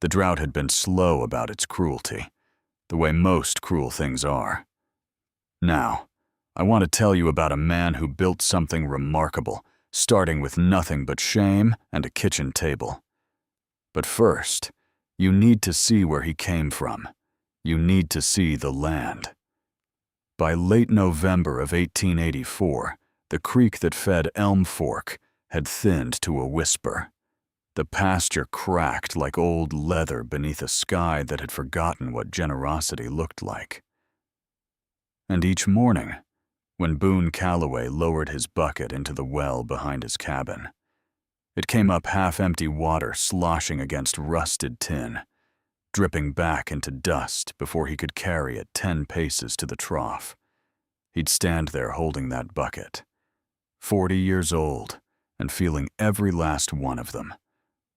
The drought had been slow about its cruelty, the way most cruel things are. Now, I want to tell you about a man who built something remarkable, starting with nothing but shame and a kitchen table. But first, you need to see where he came from. You need to see the land. By late November of 1884, the creek that fed Elm Fork had thinned to a whisper. The pasture cracked like old leather beneath a sky that had forgotten what generosity looked like. And each morning, when Boone Calloway lowered his bucket into the well behind his cabin, it came up half-empty water sloshing against rusted tin, dripping back into dust before he could carry it 10 paces to the trough. He'd stand there holding that bucket, 40 years old and feeling every last one of them,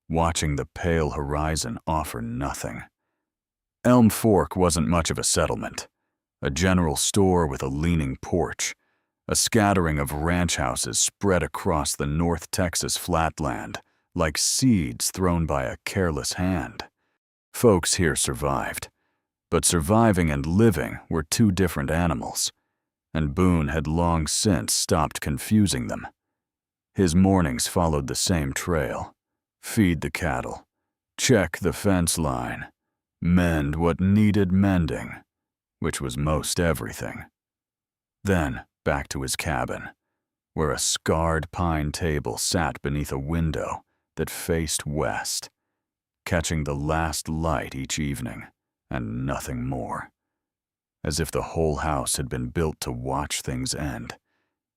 watching the pale horizon offer nothing. Elm Fork wasn't much of a settlement, a general store with a leaning porch, a scattering of ranch houses spread across the North Texas flatland like seeds thrown by a careless hand. Folks here survived, but surviving and living were two different animals, and Boone had long since stopped confusing them. His mornings followed the same trail: feed the cattle, check the fence line, mend what needed mending, which was most everything. Then back to his cabin, where a scarred pine table sat beneath a window that faced west, catching the last light each evening, and nothing more. As if the whole house had been built to watch things end,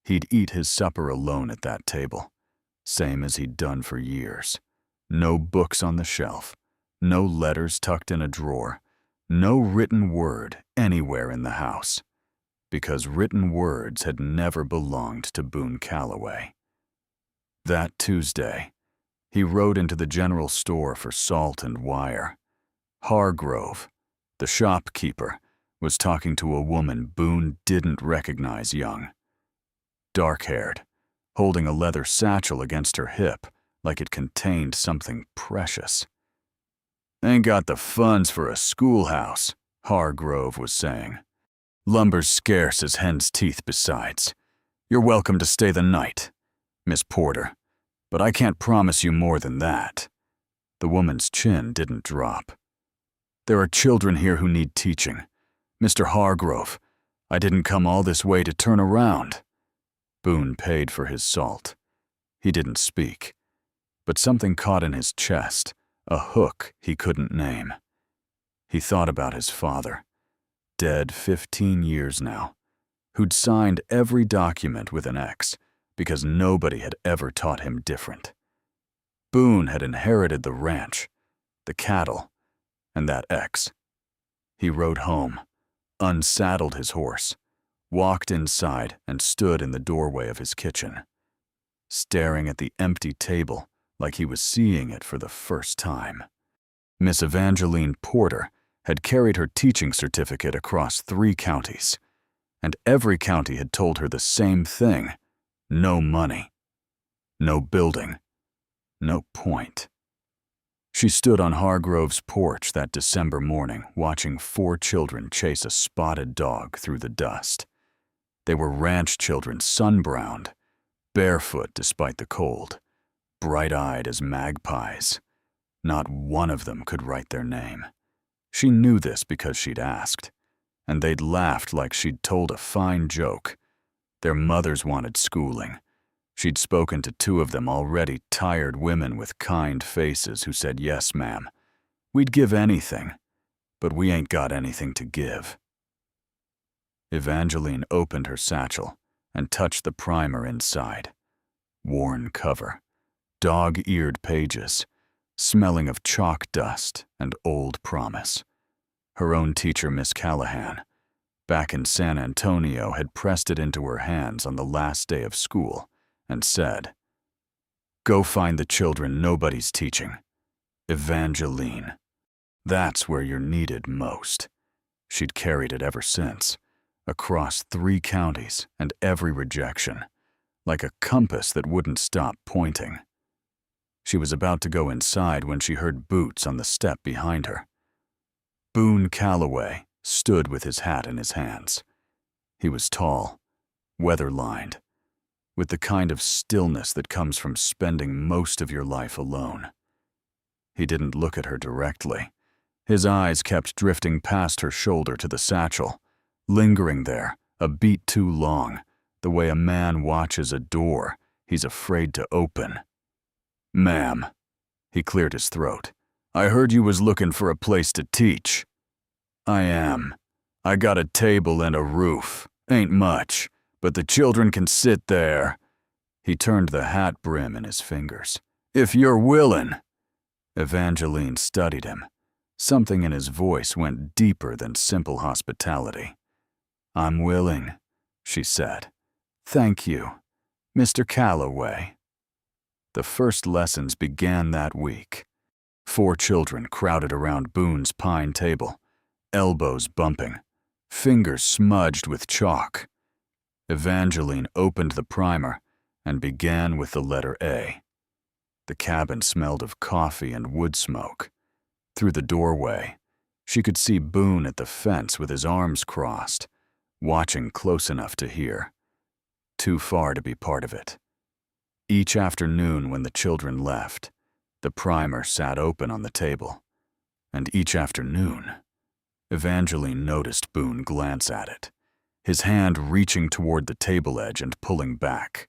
he'd eat his supper alone at that table, same as he'd done for years. No books on the shelf, no letters tucked in a drawer, no written word anywhere in the house, because written words had never belonged to Boone Calloway. That Tuesday, he rode into the general store for salt and wire. Hargrove, the shopkeeper, was talking to a woman Boone didn't recognize young. Dark-haired, holding a leather satchel against her hip like it contained something precious. "Ain't got the funds for a schoolhouse," Hargrove was saying. "Lumber's scarce as hen's teeth besides. You're welcome to stay the night, Miss Porter, but I can't promise you more than that." The woman's chin didn't drop. "There are children here who need teaching. Mr. Hargrove, I didn't come all this way to turn around." Boone paid for his salt. He didn't speak, but something caught in his chest, a hook he couldn't name. He thought about his father, dead 15 years now, who'd signed every document with an X because nobody had ever taught him different. Boone had inherited the ranch, the cattle, and that X. He rode home, unsaddled his horse, walked inside, and stood in the doorway of his kitchen, staring at the empty table like he was seeing it for the first time. Miss Evangeline Porter had carried her teaching certificate across 3 counties, and every county had told her the same thing: no money, no building, no point. She stood on Hargrove's porch that December morning, watching 4 children chase a spotted dog through the dust. They were ranch children, sun-browned, barefoot despite the cold, bright-eyed as magpies. Not one of them could write their name. She knew this because she'd asked, and they'd laughed like she'd told a fine joke. Their mothers wanted schooling. She'd spoken to 2 of them, already tired women with kind faces, who said, "Yes, ma'am. We'd give anything, but we ain't got anything to give." Evangeline opened her satchel and touched the primer inside. Worn cover, dog-eared pages, smelling of chalk dust and old promise. Her own teacher, Miss Callahan, back in San Antonio, had pressed it into her hands on the last day of school and said, "Go find the children nobody's teaching. Evangeline. That's where you're needed most." She'd carried it ever since, across 3 counties and every rejection, like a compass that wouldn't stop pointing. She was about to go inside when she heard boots on the step behind her. Boone Calloway stood with his hat in his hands. He was tall, weather-lined, with the kind of stillness that comes from spending most of your life alone. He didn't look at her directly. His eyes kept drifting past her shoulder to the satchel, lingering there a beat too long, the way a man watches a door he's afraid to open. "Ma'am," he cleared his throat, "I heard you was looking for a place to teach." "I am. I got a table and a roof. Ain't much, but the children can sit there." He turned the hat brim in his fingers. "If you're willin'." Evangeline studied him. Something in his voice went deeper than simple hospitality. "I'm willing," she said. "Thank you, Mr. Calloway." The first lessons began that week. 4 children crowded around Boone's pine table, elbows bumping, fingers smudged with chalk. Evangeline opened the primer and began with the letter A. The cabin smelled of coffee and wood smoke. Through the doorway, she could see Boone at the fence with his arms crossed, watching close enough to hear, too far to be part of it. Each afternoon when the children left, the primer sat open on the table, and each afternoon, Evangeline noticed Boone glance at it, his hand reaching toward the table edge and pulling back,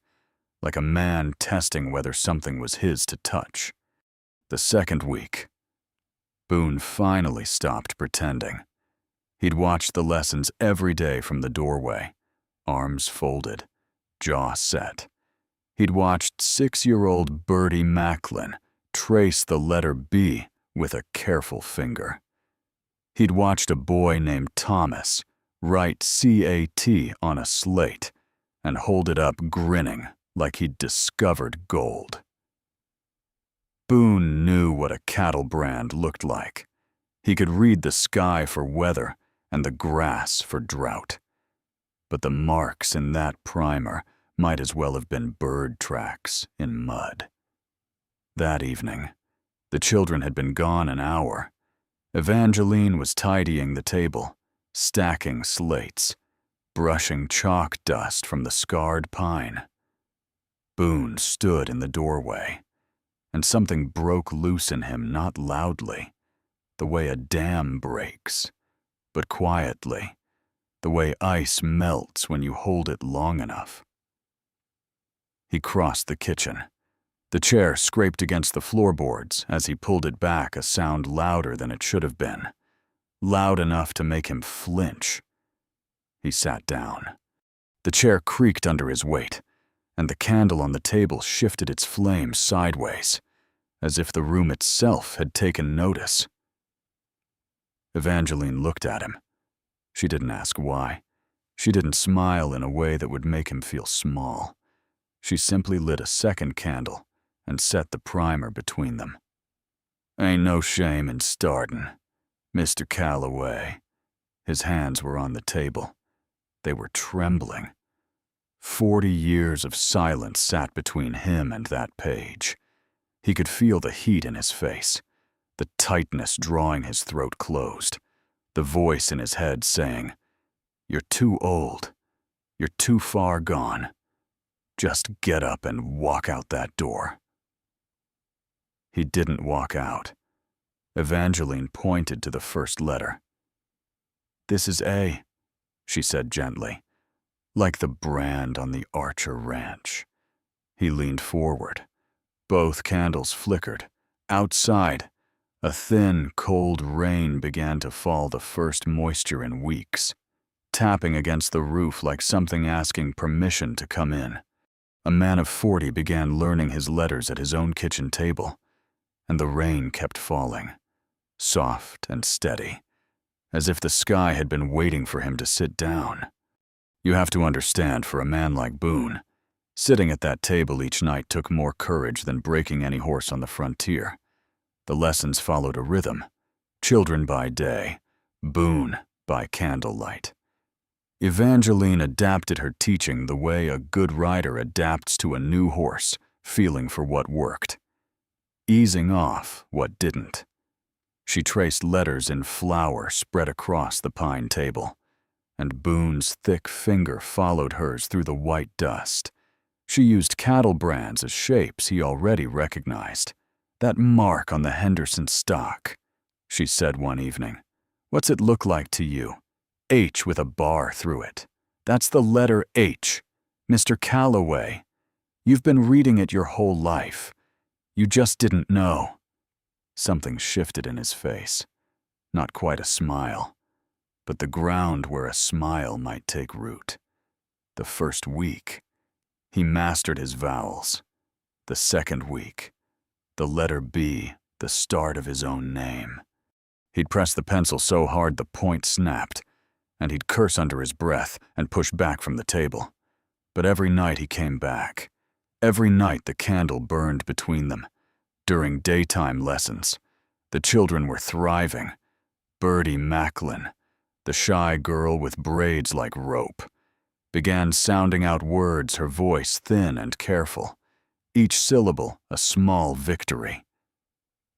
like a man testing whether something was his to touch. The second week, Boone finally stopped pretending. He'd watched the lessons every day from the doorway, arms folded, jaw set. He'd watched 6-year-old Bertie Macklin trace the letter B with a careful finger. He'd watched a boy named Thomas write CAT on a slate and hold it up grinning like he'd discovered gold. Boone knew what a cattle brand looked like. He could read the sky for weather and the grass for drought. But the marks in that primer might as well have been bird tracks in mud. That evening, the children had been gone an hour. Evangeline was tidying the table, stacking slates, brushing chalk dust from the scarred pine. Boone stood in the doorway, and something broke loose in him, not loudly, the way a dam breaks, but quietly, the way ice melts when you hold it long enough. He crossed the kitchen. The chair scraped against the floorboards as he pulled it back, a sound louder than it should have been, loud enough to make him flinch. He sat down. The chair creaked under his weight, and the candle on the table shifted its flame sideways, as if the room itself had taken notice. Evangeline looked at him. She didn't ask why. She didn't smile in a way that would make him feel small. She simply lit a second candle and set the primer between them. "Ain't no shame in startin', Mr. Calloway." His hands were on the table. They were trembling. 40 years of silence sat between him and that page. He could feel the heat in his face, the tightness drawing his throat closed, the voice in his head saying, "You're too old. You're too far gone. Just get up and walk out that door." He didn't walk out. Evangeline pointed to the first letter. "This is A," she said gently, "like the brand on the Archer Ranch." He leaned forward. Both candles flickered. Outside, a thin, cold rain began to fall, the first moisture in weeks, tapping against the roof like something asking permission to come in. A man of 40 began learning his letters at his own kitchen table, and the rain kept falling, soft and steady, as if the sky had been waiting for him to sit down. You have to understand, for a man like Boone, sitting at that table each night took more courage than breaking any horse on the frontier. The lessons followed a rhythm. Children by day, Boone by candlelight. Evangeline adapted her teaching the way a good rider adapts to a new horse, feeling for what worked. easing off what didn't. She traced letters in flour spread across the pine table, and Boone's thick finger followed hers through the white dust. She used cattle brands as shapes he already recognized. "That mark on the Henderson stock," she said one evening. "What's it look like to you? H with a bar through it. That's the letter H. Mr. Calloway. You've been reading it your whole life. You just didn't know." Something shifted in his face. Not quite a smile, but the ground where a smile might take root. The first week, he mastered his vowels. The second week, the letter B, the start of his own name. He'd press the pencil so hard the point snapped, and he'd curse under his breath and push back from the table. But every night he came back. Every night the candle burned between them. During daytime lessons, the children were thriving. Birdie Macklin, the shy girl with braids like rope, began sounding out words, her voice thin and careful, each syllable a small victory.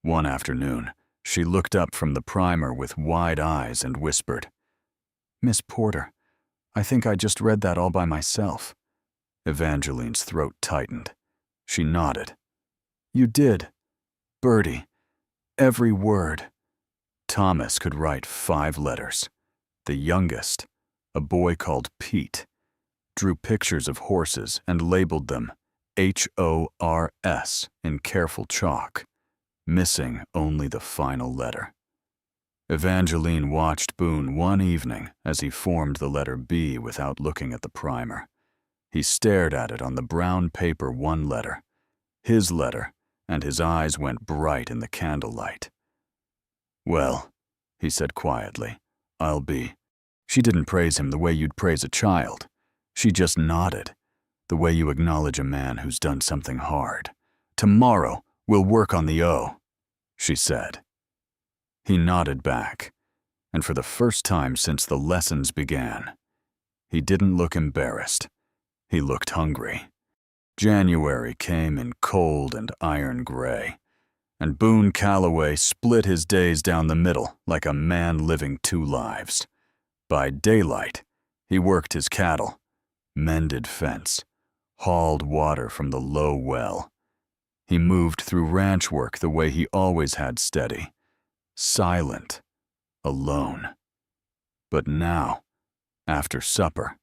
One afternoon, she looked up from the primer with wide eyes and whispered, "Miss Porter, I think I just read that all by myself." Evangeline's throat tightened. She nodded. "You did. Birdie, every word." Thomas could write 5 letters. The youngest, a boy called Pete, drew pictures of horses and labeled them HORS in careful chalk, missing only the final letter. Evangeline watched Boone one evening as he formed the letter B without looking at the primer. He stared at it on the brown paper, one letter, his letter, and his eyes went bright in the candlelight. "Well," he said quietly, "I'll be." She didn't praise him the way you'd praise a child. She just nodded, the way you acknowledge a man who's done something hard. "Tomorrow, we'll work on the O," she said. He nodded back, and for the first time since the lessons began, he didn't look embarrassed. He looked hungry. January came in cold and iron gray, and Boone Calloway split his days down the middle like a man living 2 lives. By daylight, he worked his cattle, mended fence, hauled water from the low well. He moved through ranch work the way he always had, steady, silent, alone. But now, after supper,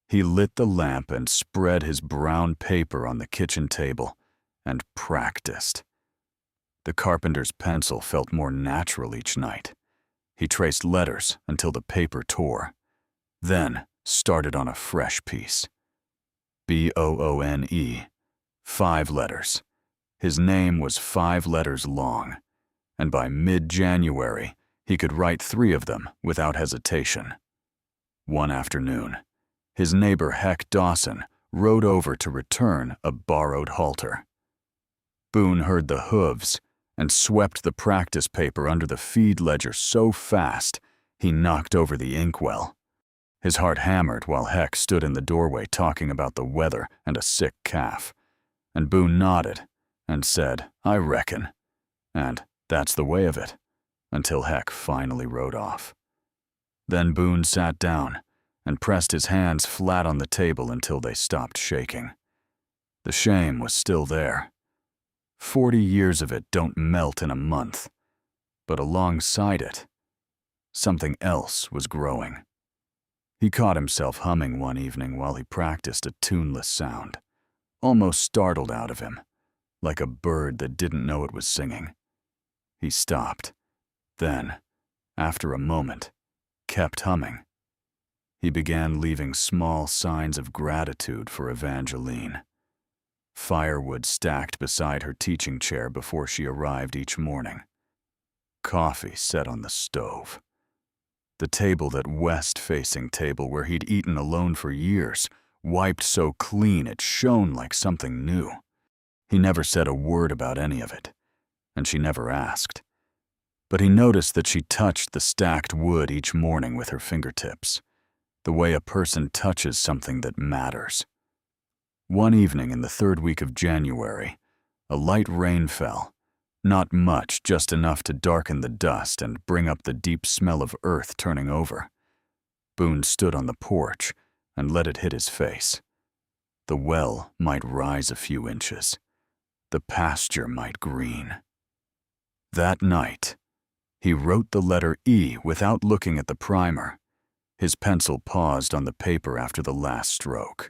he lit the lamp and spread his brown paper on the kitchen table and practiced. The carpenter's pencil felt more natural each night. He traced letters until the paper tore, then started on a fresh piece. Boone, 5 letters. His name was 5 letters long, and by mid-January, he could write 3 of them without hesitation. One afternoon, his neighbor Heck Dawson rode over to return a borrowed halter. Boone heard the hooves and swept the practice paper under the feed ledger so fast he knocked over the inkwell. His heart hammered while Heck stood in the doorway talking about the weather and a sick calf, and Boone nodded and said, "I reckon," and "That's the way of it," until Heck finally rode off. Then Boone sat down and pressed his hands flat on the table until they stopped shaking. The shame was still there. 40 years of it don't melt in a month, but alongside it, something else was growing. He caught himself humming one evening while he practiced a tuneless sound, almost startled out of him, like a bird that didn't know it was singing. He stopped, then, after a moment, kept humming. He began leaving small signs of gratitude for Evangeline. Firewood stacked beside her teaching chair before she arrived each morning. Coffee set on the stove. The table, that west-facing table where he'd eaten alone for years, wiped so clean it shone like something new. He never said a word about any of it, and she never asked. But he noticed that she touched the stacked wood each morning with her fingertips, the way a person touches something that matters. One evening in the 3rd week of January, a light rain fell, Not much, just enough to darken the dust and bring up the deep smell of earth turning over. Boone stood on the porch and let it hit his face. The well might rise a few inches. The pasture might green. That night, he wrote the letter E without looking at the primer. His pencil paused on the paper after the last stroke.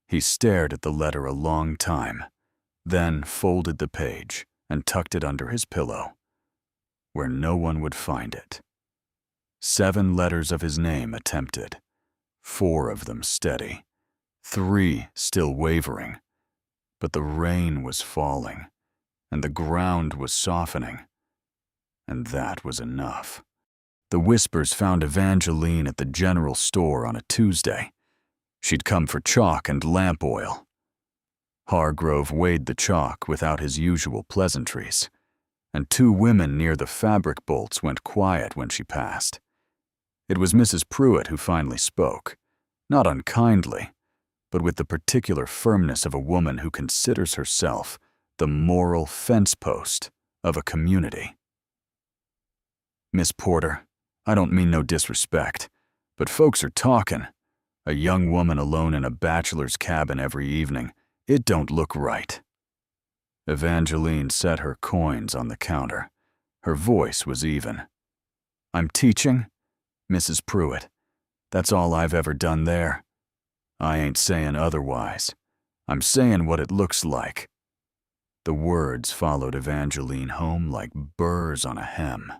He stared at the letter a long time, then folded the page and tucked it under his pillow, where no one would find it. 7 letters of his name attempted, 4 of them steady, 3 still wavering. But the rain was falling, and the ground was softening, and that was enough. The Whispers found Evangeline at the general store on a Tuesday. She'd come for chalk and lamp oil. Hargrove weighed the chalk without his usual pleasantries, and 2 women near the fabric bolts went quiet when she passed. It was Mrs. Pruitt who finally spoke, not unkindly, but with the particular firmness of a woman who considers herself the moral fence post of a community. "Miss Porter, I don't mean no disrespect, but folks are talking. A young woman alone in a bachelor's cabin every evening, it don't look right." Evangeline set her coins on the counter. Her voice was even. "I'm teaching, Mrs. Pruitt. That's all I've ever done there. I ain't saying otherwise. I'm saying what it looks like." The words followed Evangeline home like burrs on a hem.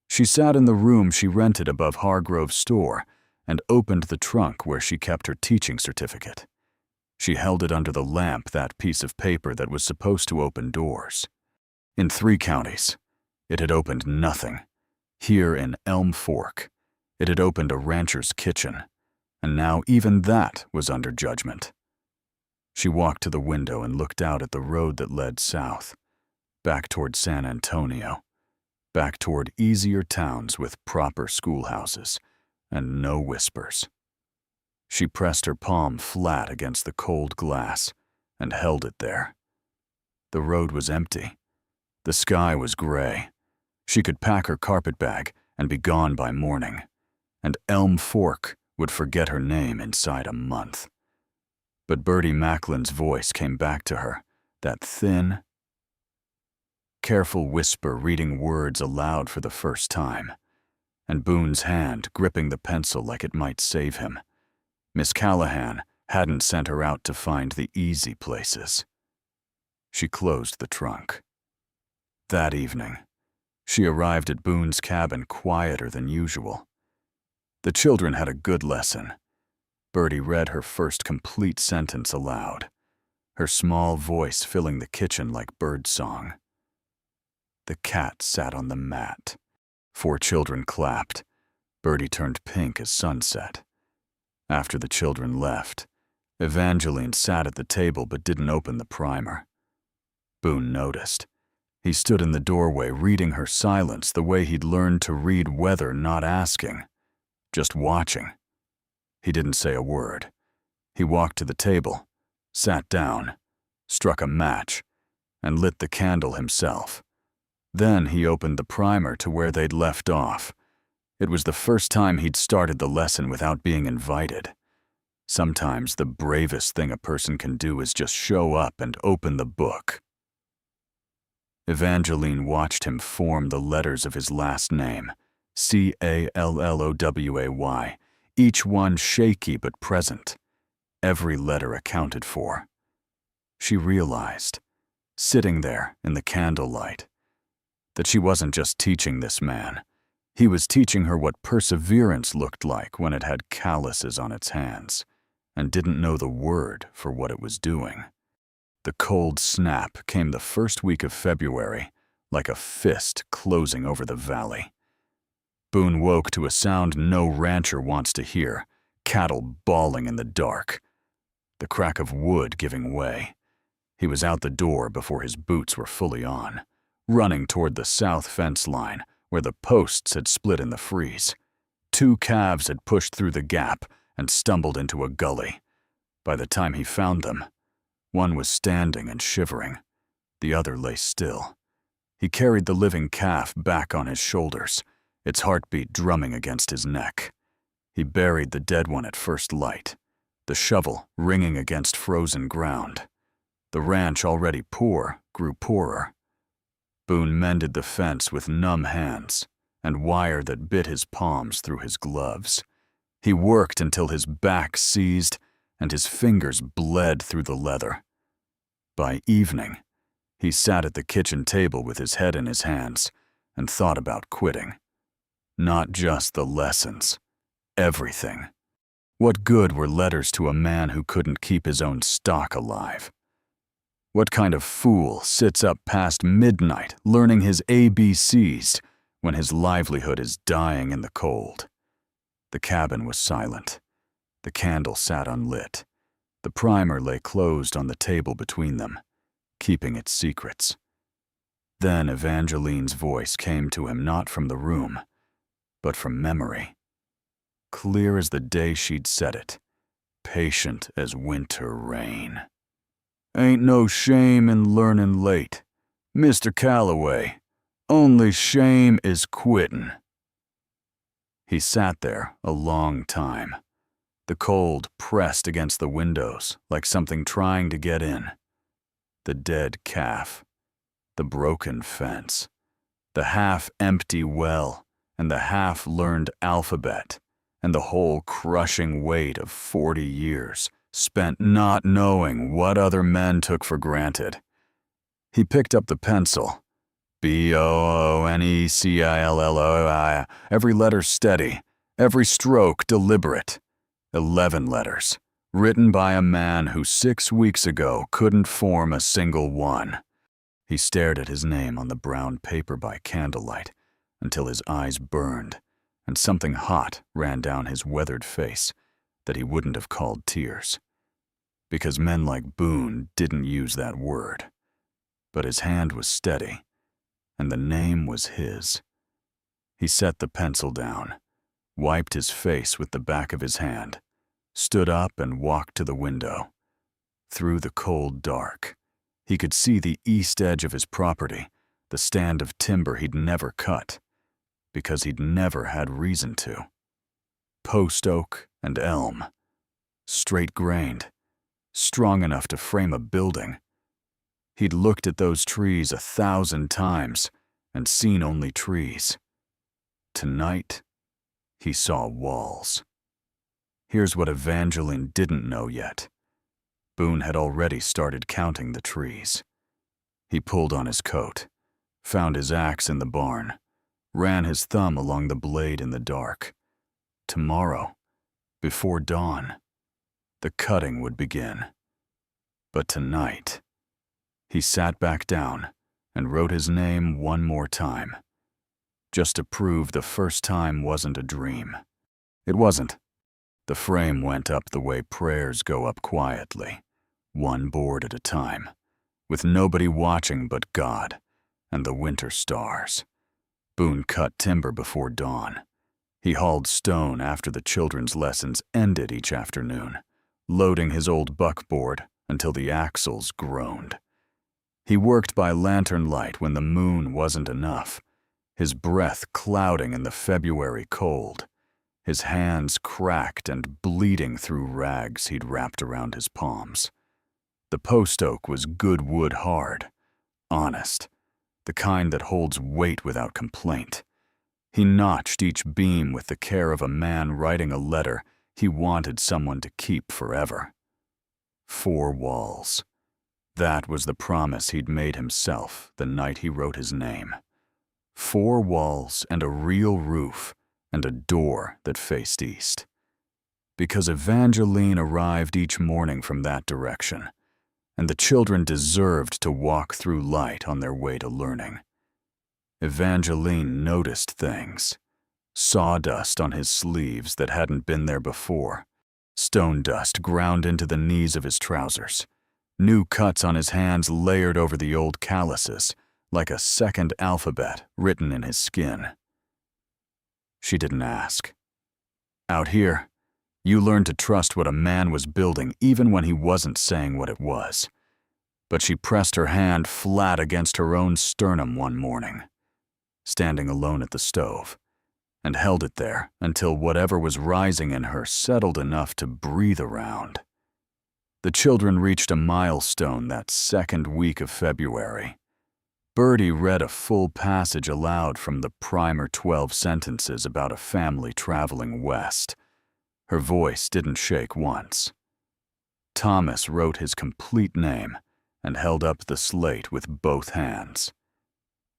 She sat in the room she rented above Hargrove's store and opened the trunk where she kept her teaching certificate. She held it under the lamp, that piece of paper that was supposed to open doors. In 3 counties, it had opened nothing. Here in Elm Fork, it had opened a rancher's kitchen, and now even that was under judgment. She walked to the window and looked out at the road that led south, back toward San Antonio, back toward easier towns with proper schoolhouses and no whispers. She pressed her palm flat against the cold glass and held it there. The road was empty. The sky was gray. She could pack her carpetbag and be gone by morning, and Elm Fork would forget her name inside a month. But Bertie Macklin's voice came back to her, that thin, careful whisper reading words aloud for the first time, and Boone's hand gripping the pencil like it might save him. Miss Callahan hadn't sent her out to find the easy places. She closed the trunk. That evening, she arrived at Boone's cabin quieter than usual. The children had a good lesson. Bertie read her first complete sentence aloud, her small voice filling the kitchen like birdsong. The cat sat on the mat. 4 children clapped. Bertie turned pink as sunset. After the children left, Evangeline sat at the table but didn't open the primer. Boone noticed. He stood in the doorway reading her silence the way he'd learned to read weather, not asking, just watching. He didn't say a word. He walked to the table, sat down, struck a match, and lit the candle himself. Then he opened the primer to where they'd left off. It was the first time he'd started the lesson without being invited. Sometimes the bravest thing a person can do is just show up and open the book. Evangeline watched him form the letters of his last name, Calloway, each one shaky but present, every letter accounted for. She realized, sitting there in the candlelight, that she wasn't just teaching this man. He was teaching her what perseverance looked like when it had calluses on its hands and didn't know the word for what it was doing. The cold snap came the first week of February, like a fist closing over the valley. Boone woke to a sound no rancher wants to hear, cattle bawling in the dark, the crack of wood giving way. He was out the door before his boots were fully on, running toward the south fence line where the posts had split in the freeze. 2 calves had pushed through the gap and stumbled into a gully. By the time he found them, one was standing and shivering. The other lay still. He carried the living calf back on his shoulders, its heartbeat drumming against his neck. He buried the dead one at first light, the shovel ringing against frozen ground. The ranch, already poor, grew poorer. Boone mended the fence with numb hands and wire that bit his palms through his gloves. He worked until his back seized and his fingers bled through the leather. By evening, he sat at the kitchen table with his head in his hands and thought about quitting. Not just the lessons, everything. What good were letters to a man who couldn't keep his own stock alive? What kind of fool sits up past midnight learning his ABCs when his livelihood is dying in the cold? The cabin was silent. The candle sat unlit. The primer lay closed on the table between them, keeping its secrets. Then Evangeline's voice came to him not from the room, but from memory. Clear as the day she'd said it, patient as winter rain. "Ain't no shame in learnin' late, Mr. Calloway. Only shame is quittin'." He sat there a long time. The cold pressed against the windows like something trying to get in. The dead calf, the broken fence, the half-empty well, and the half-learned alphabet, and the whole crushing weight of 40 years spent not knowing what other men took for granted. He picked up the pencil. Boonecilloi, every letter steady, every stroke deliberate. 11 letters, written by a man who 6 weeks ago couldn't form a single one. He stared at his name on the brown paper by candlelight until his eyes burned and something hot ran down his weathered face that he wouldn't have called tears. Because men like Boone didn't use that word. But his hand was steady, and the name was his. He set the pencil down, wiped his face with the back of his hand, stood up and walked to the window. Through the cold dark, he could see the east edge of his property, the stand of timber he'd never cut, because he'd never had reason to. Post oak and elm, straight-grained, strong enough to frame a building. He'd looked at those trees 1,000 times and seen only trees. Tonight, he saw walls. Here's what Evangeline didn't know yet. Boone had already started counting the trees. He pulled on his coat, found his axe in the barn, ran his thumb along the blade in the dark. Tomorrow, before dawn, the cutting would begin. But tonight, he sat back down and wrote his name one more time, just to prove the first time wasn't a dream. It wasn't. The frame went up the way prayers go up quietly, one board at a time, with nobody watching but God and the winter stars. Boone cut timber before dawn. He hauled stone after the children's lessons ended each afternoon, loading his old buckboard until the axles groaned. He worked by lantern light when the moon wasn't enough, his breath clouding in the February cold, his hands cracked and bleeding through rags he'd wrapped around his palms. The post oak was good wood hard, honest, the kind that holds weight without complaint. He notched each beam with the care of a man writing a letter he wanted someone to keep forever. 4 walls. That was the promise he'd made himself the night he wrote his name. 4 walls and a real roof and a door that faced east. Because Evangeline arrived each morning from that direction, and the children deserved to walk through light on their way to learning. Evangeline noticed things. Sawdust on his sleeves that hadn't been there before. Stone dust ground into the knees of his trousers. New cuts on his hands layered over the old calluses, like a second alphabet written in his skin. She didn't ask. Out here, you learned to trust what a man was building even when he wasn't saying what it was. but she pressed her hand flat against her own sternum one morning, standing alone at the stove, and held it there until whatever was rising in her settled enough to breathe around. The children reached a milestone that second week of February. Bertie read a full passage aloud from the primer 12 sentences about a family traveling west. Her voice didn't shake once. Thomas wrote his complete name and held up the slate with both hands,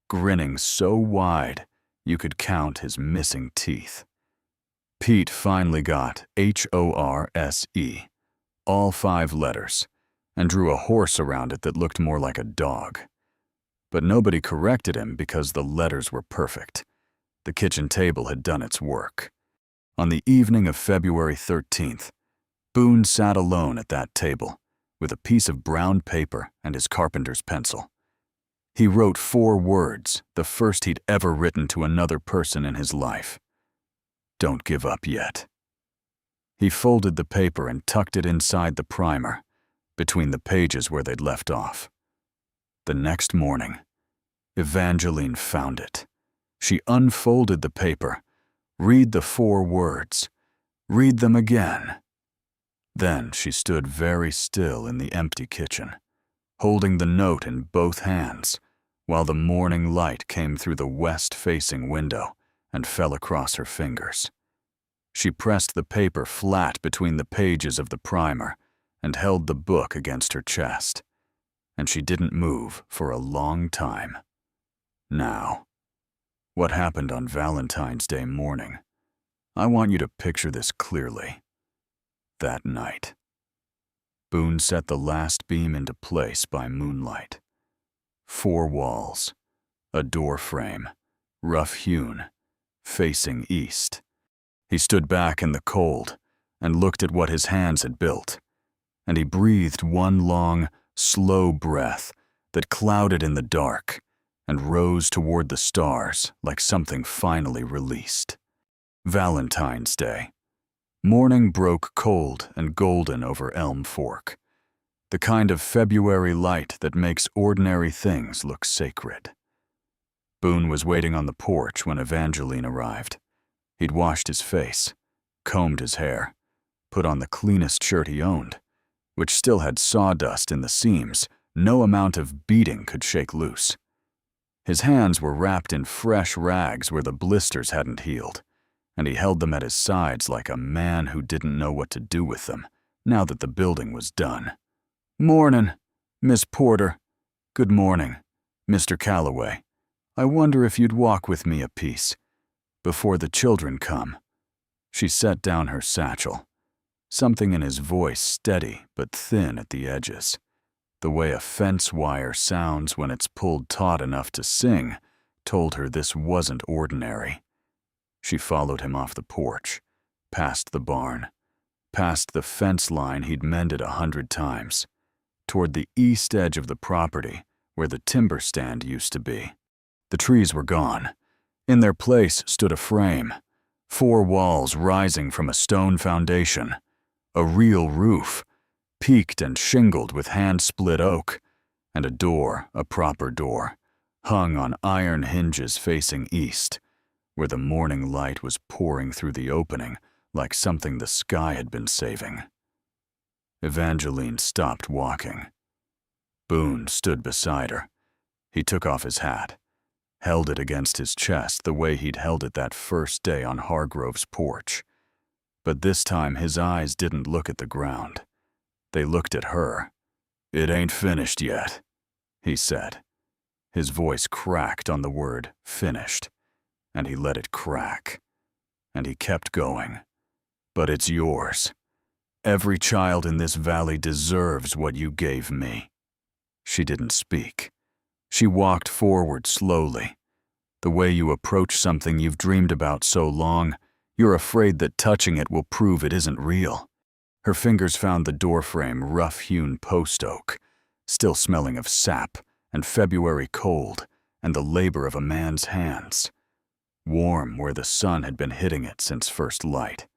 grinning so wide you could count his missing teeth. Pete finally got HORSE, all 5 letters, and drew a horse around it that looked more like a dog. But nobody corrected him because the letters were perfect. The kitchen table had done its work. On the evening of February 13th, Boone sat alone at that table with a piece of brown paper and his carpenter's pencil. He wrote 4 words, the first he'd ever written to another person in his life. Don't give up yet. He folded the paper and tucked it inside the primer, between the pages where they'd left off. The next morning, Evangeline found it. She unfolded the paper, read the 4 words, read them again. Then she stood very still in the empty kitchen, holding the note in both hands, while the morning light came through the west-facing window and fell across her fingers. She pressed the paper flat between the pages of the primer and held the book against her chest, and she didn't move for a long time. Now, what happened on Valentine's Day morning? I want you to picture this clearly. That night, Boone set the last beam into place by moonlight. 4 walls, a door frame, rough-hewn, facing east. He stood back in the cold and looked at what his hands had built, and he breathed one long, slow breath that clouded in the dark and rose toward the stars like something finally released. Valentine's Day. Morning broke cold and golden over Elm Fork, the kind of February light that makes ordinary things look sacred. Boone was waiting on the porch when Evangeline arrived. He'd washed his face, combed his hair, put on the cleanest shirt he owned, which still had sawdust in the seams no amount of beating could shake loose. His hands were wrapped in fresh rags where the blisters hadn't healed, and he held them at his sides like a man who didn't know what to do with them now that the building was done. "Mornin', Miss Porter. Good morning, Mr. Calloway. I wonder if you'd walk with me a piece before the children come." She set down her satchel, something in his voice steady but thin at the edges, the way a fence wire sounds when it's pulled taut enough to sing, told her this wasn't ordinary. She followed him off the porch, past the barn, past the fence line he'd mended 100 times, toward the east edge of the property where the timber stand used to be. The trees were gone. In their place stood a frame, 4 walls rising from a stone foundation, a real roof, peaked and shingled with hand-split oak, and a door, a proper door, hung on iron hinges facing east, where the morning light was pouring through the opening like something the sky had been saving. Evangeline stopped walking. Boone stood beside her. He took off his hat, held it against his chest the way he'd held it that first day on Hargrove's porch. But this time his eyes didn't look at the ground. They looked at her. "It ain't finished yet," he said. His voice cracked on the word finished, and he let it crack. And he kept going. "But it's yours. Every child in this valley deserves what you gave me." She didn't speak. She walked forward slowly. The way you approach something you've dreamed about so long, you're afraid that touching it will prove it isn't real. Her fingers found the doorframe rough-hewn post oak, still smelling of sap and February cold and the labor of a man's hands, warm where the sun had been hitting it since first light.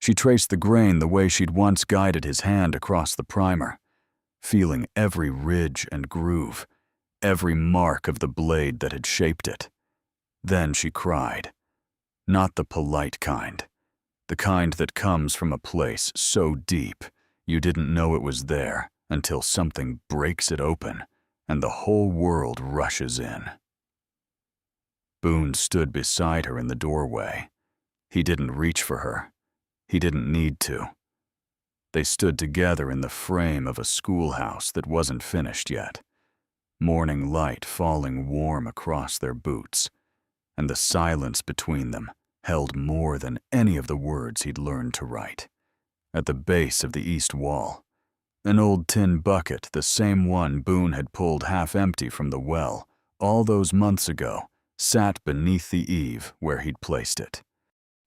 She traced the grain the way she'd once guided his hand across the primer, feeling every ridge and groove, every mark of the blade that had shaped it. Then she cried. Not the polite kind, the kind that comes from a place so deep you didn't know it was there until something breaks it open and the whole world rushes in. Boone stood beside her in the doorway. He didn't reach for her. He didn't need to. They stood together in the frame of a schoolhouse that wasn't finished yet, morning light falling warm across their boots, and the silence between them held more than any of the words he'd learned to write. At the base of the east wall, an old tin bucket, the same one Boone had pulled half empty from the well all those months ago, sat beneath the eave where he'd placed it.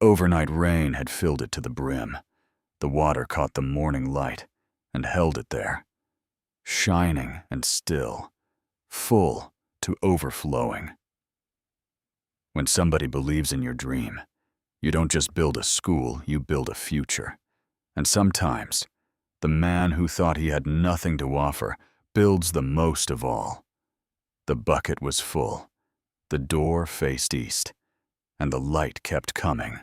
Overnight rain had filled it to the brim. The water caught the morning light and held it there, shining and still, full to overflowing. When somebody believes in your dream, you don't just build a school, you build a future. And sometimes, the man who thought he had nothing to offer builds the most of all. The bucket was full, the door faced east, and the light kept coming.